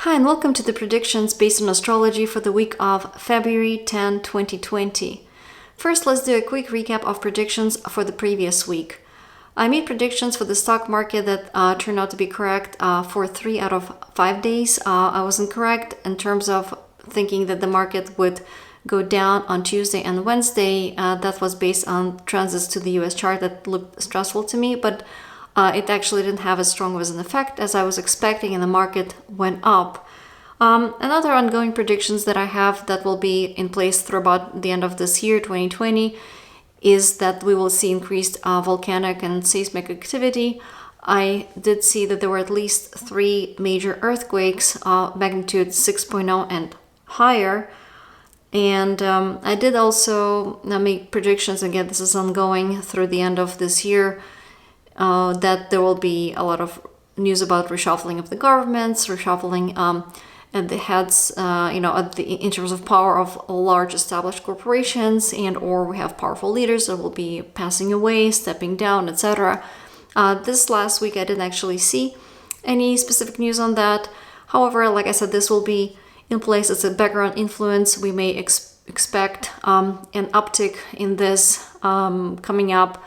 Hi, and welcome to the predictions based on astrology for the week of February 10, 2020. First, let's do a quick recap of predictions for the previous week. I made predictions for the stock market that turned out to be correct for 3 out of 5 days. I was incorrect in terms of thinking that the market would go down on Tuesday and Wednesday. That was based on transits to the US chart that looked stressful to me, but it actually didn't have as strong of an effect as I was expecting, and the market went up. Another ongoing predictions that I have that will be in place through about the end of this year, 2020, is that we will see increased volcanic and seismic activity. I did see that there were at least 3 major earthquakes, magnitude 6.0 and higher. And I did also make predictions, again, this is ongoing through the end of this year, that there will be a lot of news about reshuffling of the governments, reshuffling at the heads, in terms of power of large established corporations, and or we have powerful leaders that will be passing away, stepping down, etc. This last week I didn't actually see any specific news on that. However, like I said, this will be in place as a background influence. We may expect an uptick in this coming up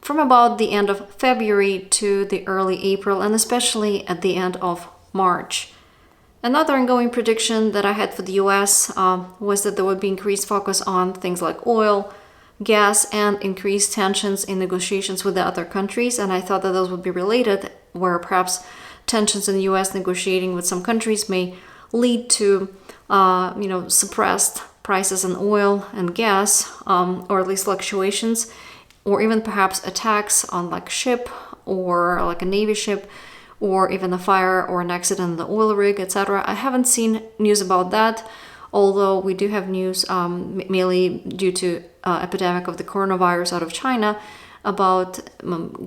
from about the end of February to the early April, and especially at the end of March. Another ongoing prediction that I had for the US was that there would be increased focus on things like oil, gas, and increased tensions in negotiations with the other countries. And I thought that those would be related, where perhaps tensions in the US negotiating with some countries may lead to suppressed prices in oil and gas, or at least fluctuations, or even perhaps attacks on like a ship or like a Navy ship, or even a fire or an accident in the oil rig, etc. I haven't seen news about that, although we do have news, mainly due to epidemic of the coronavirus out of China, about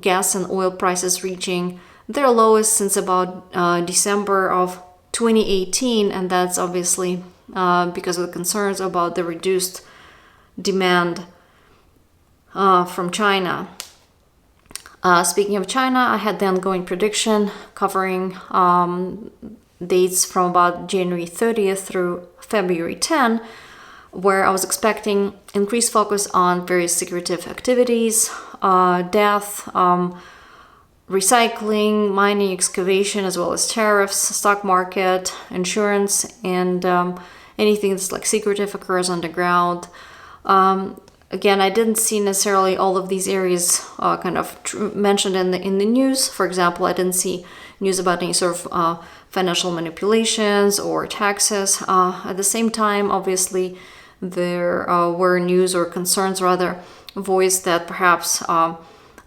gas and oil prices reaching their lowest since about December of 2018, and that's obviously because of the concerns about the reduced demand from China. Speaking of China, I had the ongoing prediction covering dates from about January 30th through February 10, where I was expecting increased focus on various secretive activities, death, recycling, mining, excavation, as well as tariffs, stock market, insurance, and anything that's like secretive occurs underground. Again, I didn't see necessarily all of these areas mentioned in the news. For example, I didn't see news about any sort of financial manipulations or taxes. At the same time, obviously, there were news or concerns rather voiced that perhaps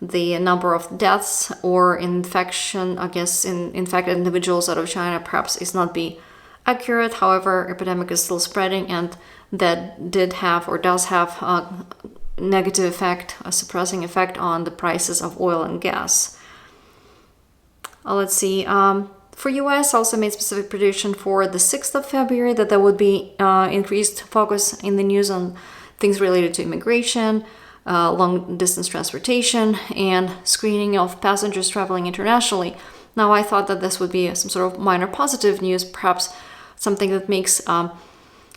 the number of deaths or infection, in infected individuals out of China perhaps is not be accurate. However, epidemic is still spreading, and that did have or does have a negative effect, a suppressing effect on the prices of oil and gas. Let's see. For US, I also made specific prediction for the 6th of February that there would be increased focus in the news on things related to immigration, long distance transportation, and screening of passengers traveling internationally. Now, I thought that this would be some sort of minor positive news, perhaps something that makes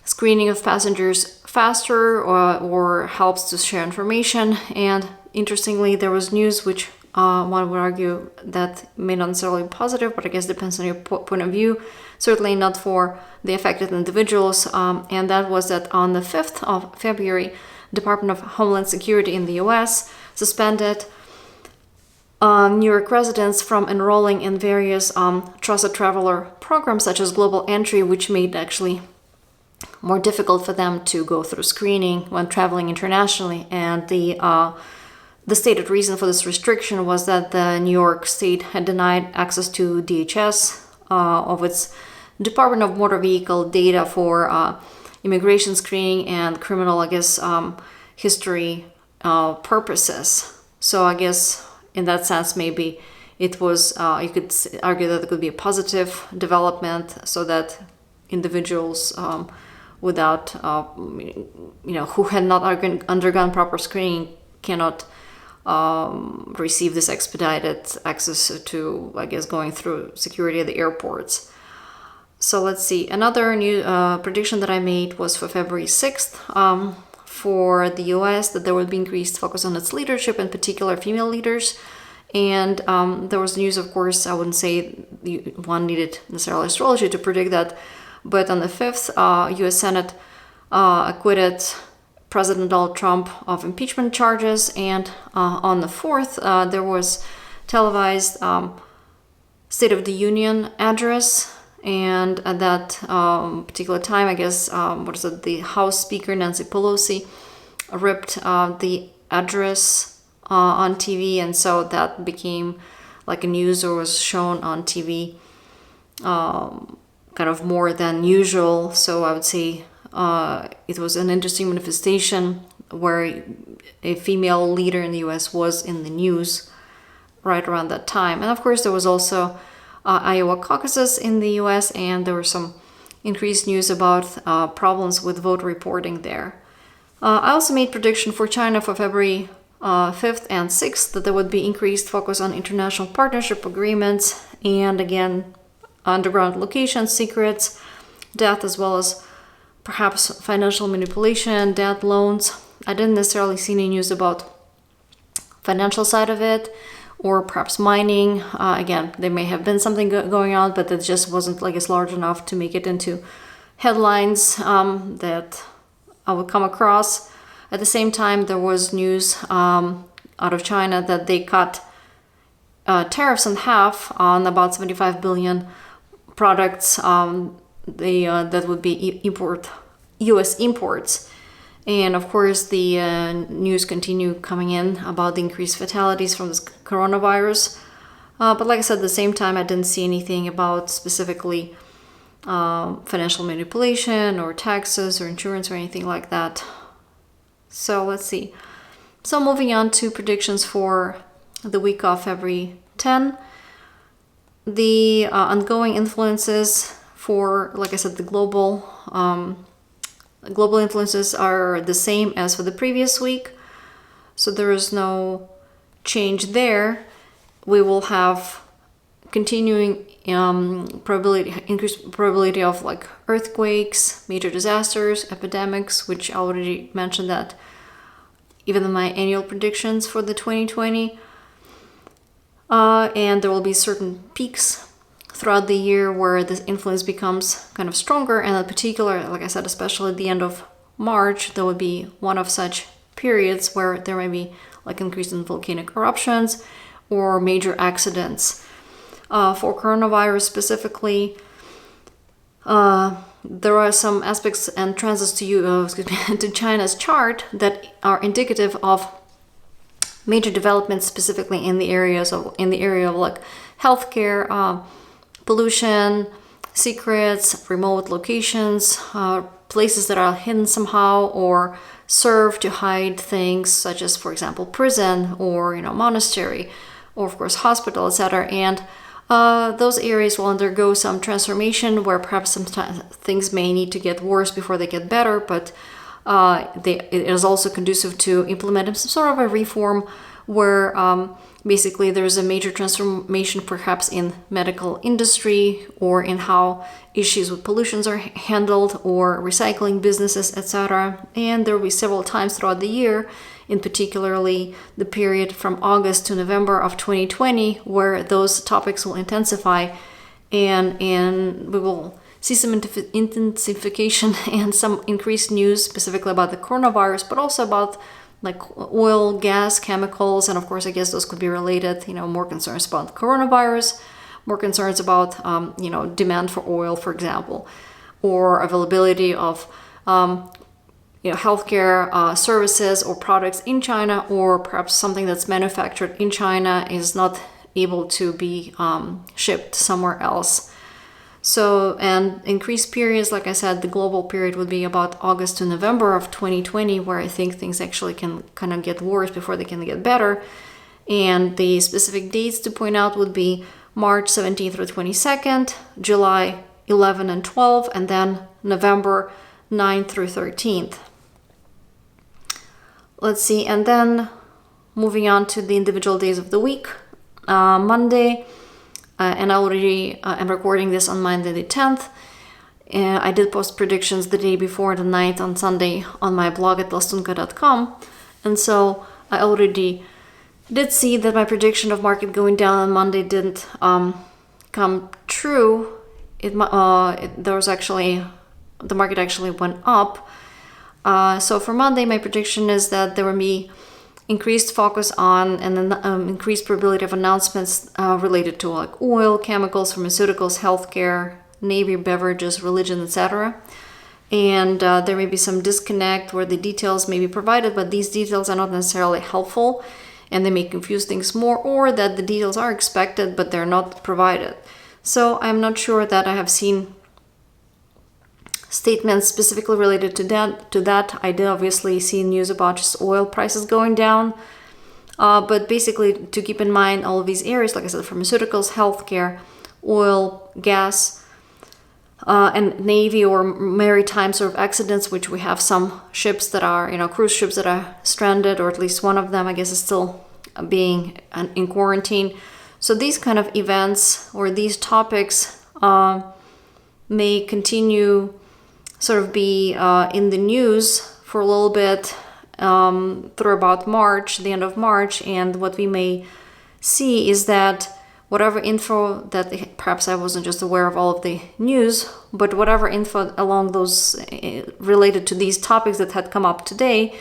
screening of passengers faster or helps to share information. And interestingly, there was news which one would argue that may not necessarily be positive, but I guess depends on your point of view. Certainly not for the affected individuals. And that was that on the 5th of February, Department of Homeland Security in the US suspended New York residents from enrolling in various trusted traveler programs such as Global Entry, which made actually more difficult for them to go through screening when traveling internationally. And the stated reason for this restriction was that the New York state had denied access to DHS of its Department of Motor Vehicle data for immigration screening and criminal, history purposes. So I guess in that sense, maybe it was, you could argue that it could be a positive development, so that individuals without, who had not undergone proper screening cannot receive this expedited access to, going through security at the airports. So let's see. Another new prediction that I made was for February 6th for the US, that there would be increased focus on its leadership, in particular female leaders. And there was news, of course. I wouldn't say one needed necessarily astrology to predict that, but on the 5th, US Senate acquitted President Donald Trump of impeachment charges, and on the 4th, there was televised State of the Union address, and at that particular time, I guess, the House Speaker Nancy Pelosi ripped the address on TV, and so that became like a news, or was shown on TV kind of more than usual. So I would say it was an interesting manifestation where a female leader in the US was in the news right around that time. And of course, there was also Iowa caucuses in the US, and there were some increased news about problems with vote reporting there. I also made prediction for China for February 5th and 6th that there would be increased focus on international partnership agreements, and again, underground locations, secrets, death, as well as perhaps financial manipulation, debt, loans. I didn't necessarily see any news about financial side of it, or perhaps mining. Again, there may have been something going on, but it just wasn't, I guess, large enough to make it into headlines that I would come across. At the same time, there was news out of China that they cut tariffs in half on about 75 billion products that would be U.S. imports. And of course, the news continue coming in about the increased fatalities from this coronavirus. But like I said, at the same time, I didn't see anything about specifically financial manipulation or taxes or insurance or anything like that. So let's see. So moving on to predictions for the week of February 10. The ongoing influences for, like I said, the global influences are the same as for the previous week. So there is no change there. We will have continuing increased probability of like earthquakes, major disasters, epidemics, which I already mentioned that even in my annual predictions for the 2020. And there will be certain peaks throughout the year where this influence becomes kind of stronger, and in particular, like I said, especially at the end of March, there will be one of such periods where there may be like increase in volcanic eruptions or major accidents. For coronavirus specifically, there are some aspects and transits to China's chart that are indicative of major developments, specifically in the area of like healthcare, pollution, secrets, remote locations, places that are hidden somehow or serve to hide things such as, for example, prison or monastery, or of course hospital, etc. And those areas will undergo some transformation where perhaps sometimes things may need to get worse before they get better, but it is also conducive to implementing some sort of a reform where basically there's a major transformation perhaps in medical industry or in how issues with pollutions are handled or recycling businesses, etc. And there will be several times throughout the year, in particularly the period from August to November of 2020, where those topics will intensify, and we will see some intensification and some increased news specifically about the coronavirus, but also about like oil, gas, chemicals, and of course, I guess those could be related, more concerns about coronavirus, more concerns about, demand for oil, for example, or availability of, healthcare services or products in China, or perhaps something that's manufactured in China is not able to be shipped somewhere else. So, and increased periods, like I said, the global period would be about August to November of 2020, where I think things actually can kind of get worse before they can get better. And the specific dates to point out would be March 17th through 22nd, July 11 and 12, and then November 9th through 13th. Let's see, and then moving on to the individual days of the week. Monday, and I already am recording this on Monday the 10th. I did post predictions the day before the night on Sunday on my blog at lastunka.com. And so I already did see that my prediction of market going down on Monday didn't come true. The market actually went up. So for Monday, my prediction is that there will be increased focus on and then increased probability of announcements related to like oil, chemicals, pharmaceuticals, healthcare, Navy, beverages, religion, etc. And there may be some disconnect where the details may be provided, but these details are not necessarily helpful and they may confuse things more, or that the details are expected but they're not provided. So I'm not sure that I have seen statements specifically related to that. I did obviously see news about just oil prices going down. But basically to keep in mind all of these areas, like I said, pharmaceuticals, healthcare, oil, gas, and Navy or maritime sort of accidents, which we have some ships that are, cruise ships that are stranded, or at least one of them, I guess, is still being in quarantine. So these kind of events or these topics may continue sort of be in the news for a little bit through about March, the end of March. And what we may see is that whatever info that perhaps I wasn't just aware of all of the news, but whatever info along those related to these topics that had come up today,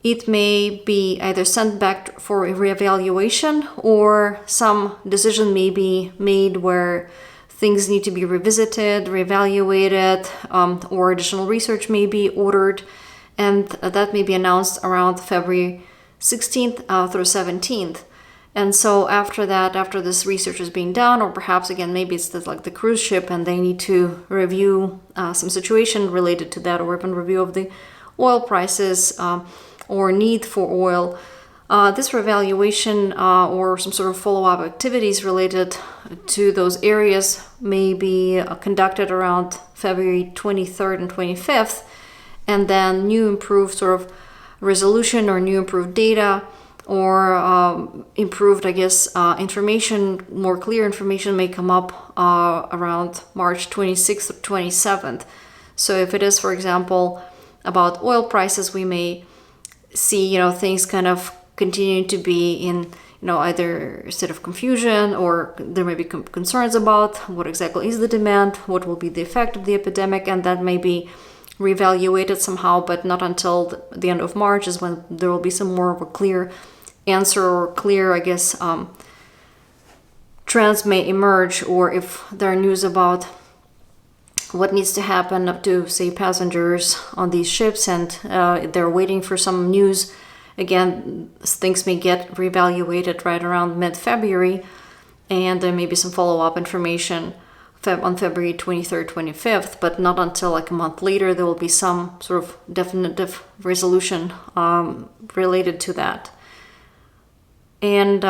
it may be either sent back for a reevaluation, or some decision may be made where things need to be revisited, reevaluated, or additional research may be ordered, and that may be announced around February 16th through 17th. And so after that, after this research is being done, or perhaps again, maybe it's like the cruise ship and they need to review some situation related to that, or even review of the oil prices or need for oil. This reevaluation or some sort of follow-up activities related to those areas may be conducted around February 23rd and 25th, and then new improved sort of resolution or new improved data or improved, information, more clear information may come up around March 26th or 27th. So if it is, for example, about oil prices, we may see, things kind of continuing to be in, either a state of confusion, or there may be concerns about what exactly is the demand, what will be the effect of the epidemic, and that may be reevaluated somehow, but not until the end of March is when there will be some more of a clear answer or clear, trends may emerge, or if there are news about what needs to happen up to, say, passengers on these ships and they're waiting for some news. Again, things may get reevaluated right around mid-February, and there may be some follow-up information on February 23rd, 25th, but not until a month later there will be some sort of definitive resolution related to that. And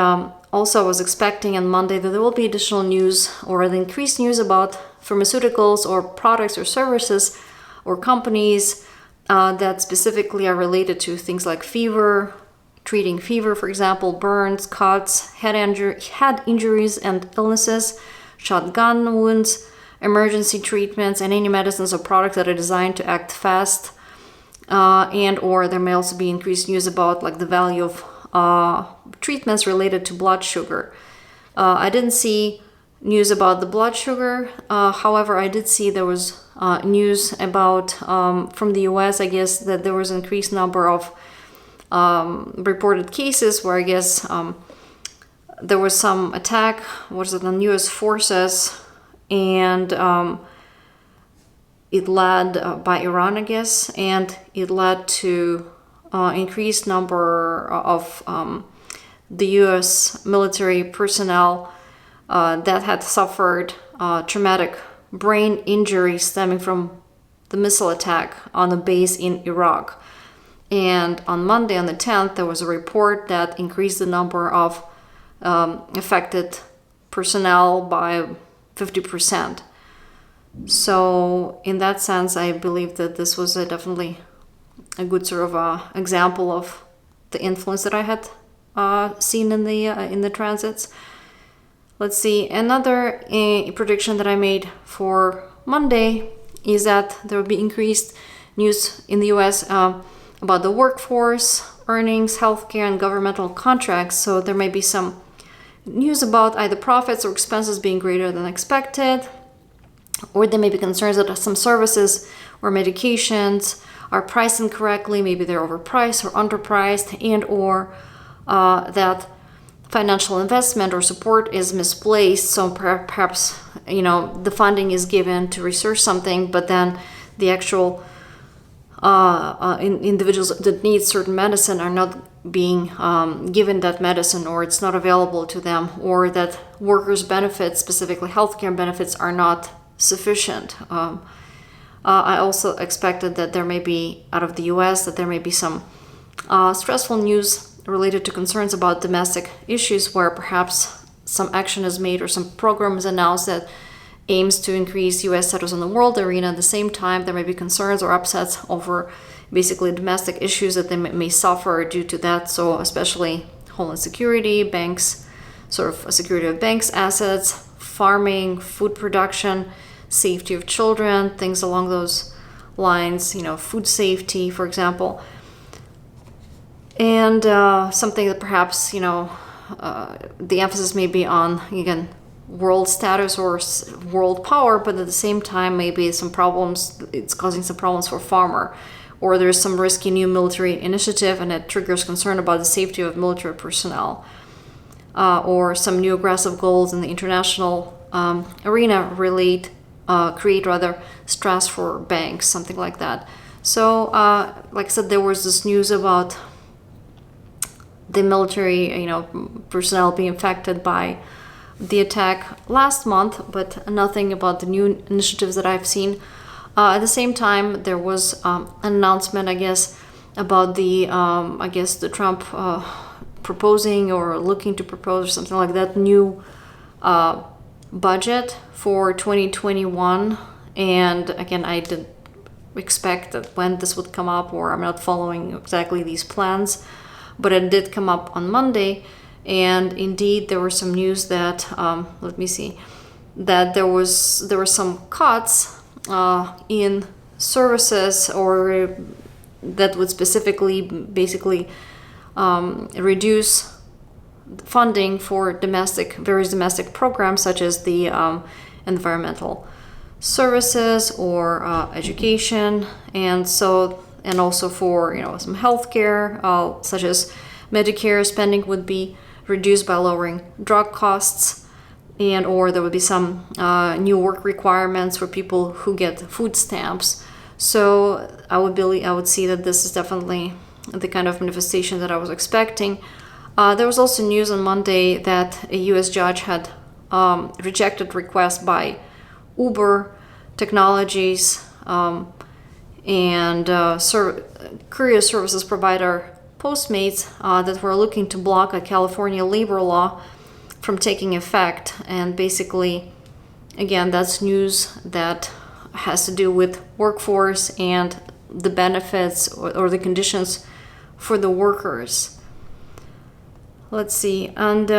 also I was expecting on Monday that there will be additional news or the increased news about pharmaceuticals or products or services or companies that specifically are related to things like fever, treating fever, for example, burns, cuts, head injuries and illnesses, shotgun wounds, emergency treatments, and any medicines or products that are designed to act fast. And or there may also be increased news about the value of treatments related to blood sugar. I didn't see news about the blood sugar. However, I did see there was news about from the US, I guess, that there was an increased number of reported cases where there was some attack, on US forces, and it led by Iran, I guess, and it led to increased number of the US military personnel that had suffered traumatic brain injury stemming from the missile attack on a base in Iraq. And on Monday, on the 10th, there was a report that increased the number of affected personnel by 50%. So in that sense, I believe that this was definitely a good sort of example of the influence that I had seen in the transits. Let's see, another prediction that I made for Monday is that there will be increased news in the US about the workforce, earnings, healthcare, and governmental contracts. So there may be some news about either profits or expenses being greater than expected, or there may be concerns that some services or medications are priced incorrectly, maybe they're overpriced or underpriced, and or that financial investment or support is misplaced. So perhaps, the funding is given to research something, but then the actual individuals that need certain medicine are not being given that medicine, or it's not available to them, or that workers' benefits, specifically healthcare benefits, are not sufficient. I also expected that there may be, out of the US, that there may be some stressful news related to concerns about domestic issues, where perhaps some action is made or some program is announced that aims to increase US status in the world arena. At the same time, there may be concerns or upsets over basically domestic issues that they may suffer due to that. So especially homeland security, banks, sort of security of banks' assets, farming, food production, safety of children, things along those lines, food safety, for example. And something that perhaps, the emphasis may be on, again, world status or world power, but at the same time, maybe some problems, it's causing some problems for farmer, or there's some risky new military initiative and it triggers concern about the safety of military personnel, or some new aggressive goals in the international arena create stress for banks, something like that. So, like I said, there was this news about the military, personnel being affected by the attack last month, but nothing about the new initiatives that I've seen. At the same time, there was an announcement, I guess, about the Trump proposing or looking to propose or something like that new budget for 2021. And again, I didn't expect that when this would come up, or I'm not following exactly these plans, but it did come up on Monday. And indeed, there were some news that, that there were some cuts in services, or that would specifically basically reduce funding for various domestic programs, such as the environmental services or education, and also for some healthcare, such as Medicare spending would be reduced by lowering drug costs, and or there would be some new work requirements for people who get food stamps. So I would see that this is definitely the kind of manifestation that I was expecting. There was also news on Monday that a U.S. judge had rejected requests by Uber Technologies and courier services provider Postmates that were looking to block a California labor law from taking effect. And basically, again, that's news that has to do with workforce and the benefits or the conditions for the workers. Let's see. And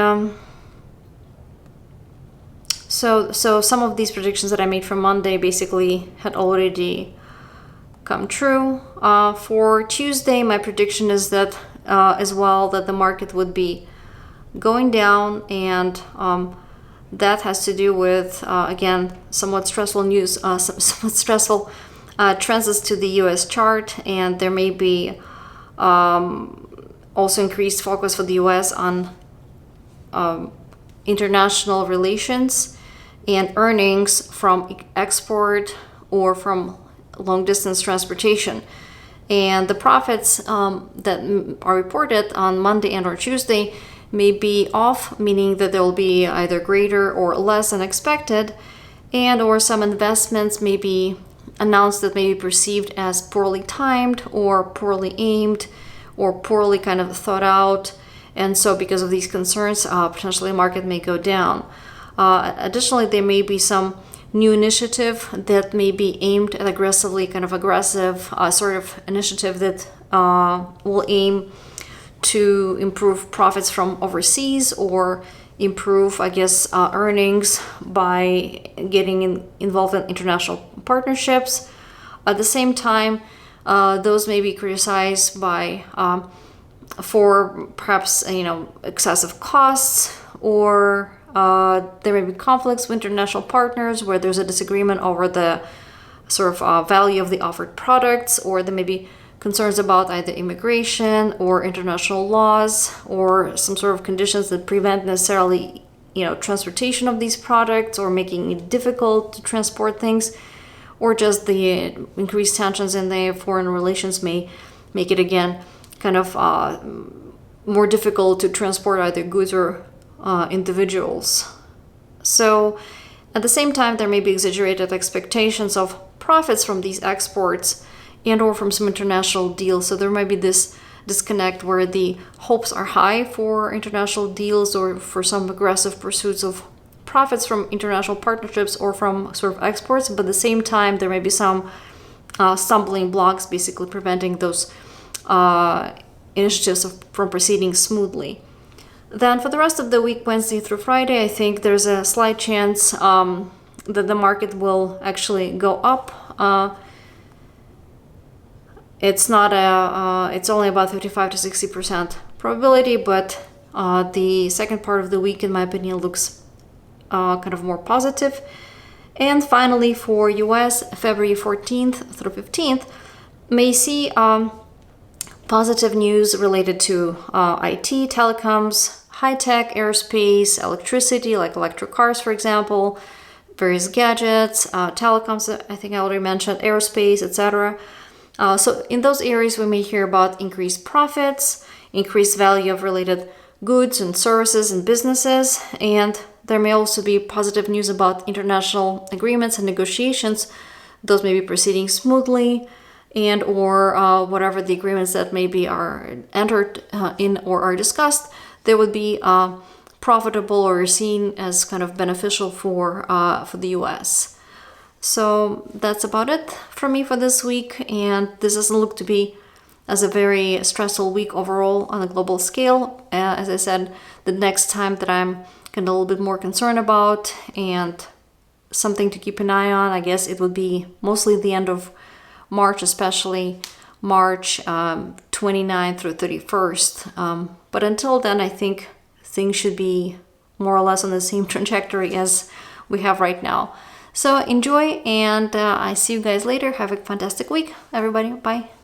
so some of these predictions that I made for Monday basically had already come true. For Tuesday, my prediction is that as well, that the market would be going down, and that has to do with again, somewhat stressful news, somewhat stressful transits to the US chart, and there may be also increased focus for the US on international relations and earnings from export or from long distance transportation. And the profits that are reported on Monday and or Tuesday may be off, meaning that there will be either greater or less than expected, and or some investments may be announced that may be perceived as poorly timed or poorly aimed or poorly kind of thought out. And so because of these concerns, potentially the market may go down. Additionally, there may be some new initiative that may be aimed at aggressive sort of initiative that will aim to improve profits from overseas or improve, I guess, earnings by getting involved in international partnerships. At the same time, those may be criticized by for perhaps excessive costs, or there may be conflicts with international partners where there's a disagreement over the sort of value of the offered products, or there may be concerns about either immigration or international laws, or some sort of conditions that prevent necessarily transportation of these products, or making it difficult to transport things, or just the increased tensions in the foreign relations may make it again kind of more difficult to transport either goods or individuals. So at the same time, there may be exaggerated expectations of profits from these exports and or from some international deals. So there might be this disconnect where the hopes are high for international deals or for some aggressive pursuits of profits from international partnerships or from sort of exports, but at the same time there may be some stumbling blocks basically preventing those initiatives from proceeding smoothly. Then for the rest of the week, Wednesday through Friday, I think there's a slight chance that the market will actually go up. It's not it's only about 55 to 60% probability, but the second part of the week, in my opinion, looks kind of more positive. And finally, for US, February 14th through 15th, may see positive news related to IT, telecoms, high-tech, aerospace, electricity, like electric cars, for example, various gadgets, telecoms, I think I already mentioned, aerospace, etc. So in those areas, we may hear about increased profits, increased value of related goods and services and businesses, and there may also be positive news about international agreements and negotiations. Those may be proceeding smoothly, and or whatever the agreements that maybe are entered in or are discussed, they would be profitable or seen as kind of beneficial for the US. So that's about it from me for this week, and this doesn't look to be as a very stressful week overall on a global scale. As I said, the next time that I'm kind of a little bit more concerned about and something to keep an eye on, I guess it would be mostly the end of March, especially March 29th through 31st. But until then, I think things should be more or less on the same trajectory as we have right now. So enjoy, and I see you guys later. Have a fantastic week, everybody. Bye.